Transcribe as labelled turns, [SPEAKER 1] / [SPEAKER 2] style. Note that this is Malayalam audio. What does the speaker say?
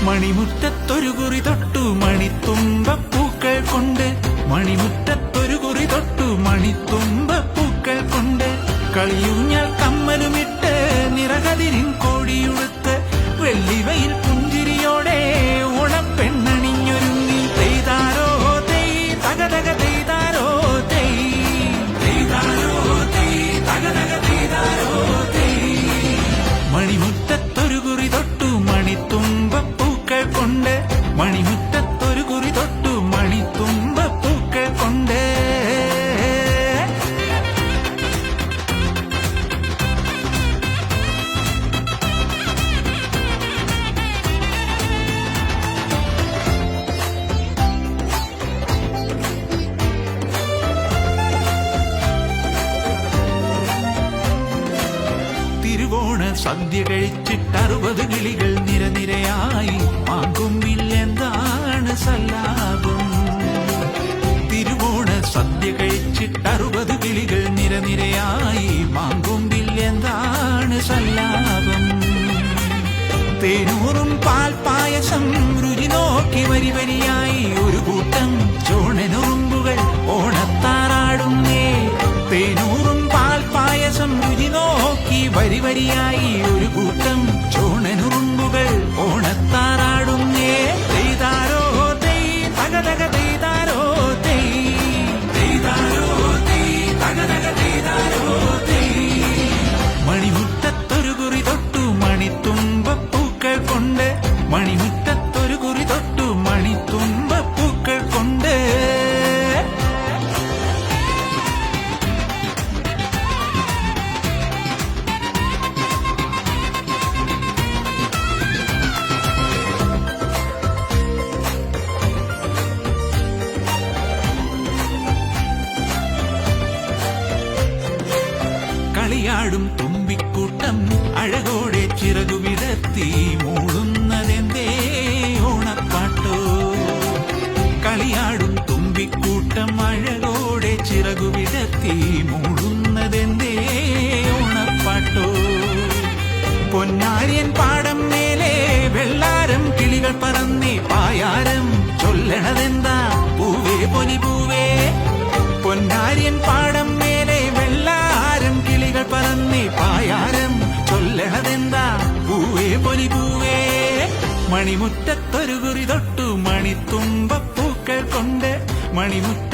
[SPEAKER 1] മണിമുറ്റത്തൊരു കുറി തൊട്ടു മണിത്തുമ്പപ്പൂക്കൾ കൊണ്ട് മണിമുറ്റത്തൊരു കുറി തൊട്ടു മണിത്തുമ്പപ്പൂക്കൾ കൊണ്ട് കളിയൂഞ്ഞാൽ കമ്മലുമിട്ട് നിറകതിരിൻ കോടിയുടുത്ത് വെള്ളിവയിൽ പുഞ്ചിരിയോടെ ഓണപ്പെണ്ണണിഞ്ഞൊരുങ്ങി തെയ്താരോ തെയ് തകതക തെയ്താരോ തെയ് തെയ്താരോ തെയ് തകതക തെയ്താരോ തെയ് മണിമുറ്റത്തൊരു കുറി തൊട്ടു മണിത്തുമ്പപ്പൂക്കൾ കൊണ്ട് മണിമുറ്റത്തൊരു കുറി തൊട്ടു മണിത്തുമ്പപ്പൂക്കൾ കൊണ്ട് തിരുവോണ സദ്യ കഴിച്ചിട്ട് 60 കിളികൾ നിരനിരയായി മാങ്കൊമ്പിൽ എന്താണ് സല്ലാപം തിരുവോണ സദ്യ കഴിച്ചിട്ട് 60 കിളികൾ നിരനിരയായി മാങ്കൊമ്പിൽ എന്താണ് സല്ലാപം തേനൂറും പാൽപായസം രുചി നോക്കി വരി വരിയായി ഒരു കൂട്ടം ചോണനുറുമ്പുകൾ ഓണത്താറാടുന്നേ തേനൂറും പാൽപായസം രുചി നോക്കി വരി വരിയായി ഒരു കൂട്ടം ചോണനുറുമ്പുകൾ ഓണത്താറാടുന്നേ തെയ്താരോ തെയ് തകതക തെയ്താരോ തെയ് തെയ്താരോ തെയ് തകതക തെയ്താരോ തെയ് മണിമുറ്റത്തൊരു കുറി തൊട്ടു മണിത്തുമ്പപ്പൂക്കൾ കൊണ്ട് മണിമുറ്റത്തൊരു കുറി തൊട്ടു മണിത്തുമ്പപ്പൂക്കൾ കൊണ്ട് കളിയാടും തുമ്പിക്കൂട്ടം അഴകോടെ ചിറകുവിടർത്തി മൂളുന്നതെന്തേ ഓണപ്പാട്ടോ കളിയാടും തുമ്പിക്കൂട്ടം അഴകോടെ ചിറകുവിടർത്തി മൂളുന്നതെന്തേ ഓണപ്പാട്ടോ പൊന്നാര്യൻ പാടം മേലെ വെള്ളാരം കിളികൾ പറന്നേ പായാരം ചൊല്ലണതെന്താ പൂവേ പൊലി പൂവേ പൊന്നാര്യൻ പാടം മേലെ വെള്ളാരം കിളികൾ പറന്നേ പായാരം ചൊല്ലണതെന്താ പൂവേ പൊലി പൂവേ മണിമുറ്റത്തൊരു കുറി തൊട്ടു മണിത്തുമ്പപ്പൂക്കൾ കൊണ്ട് മണിമുറ്റ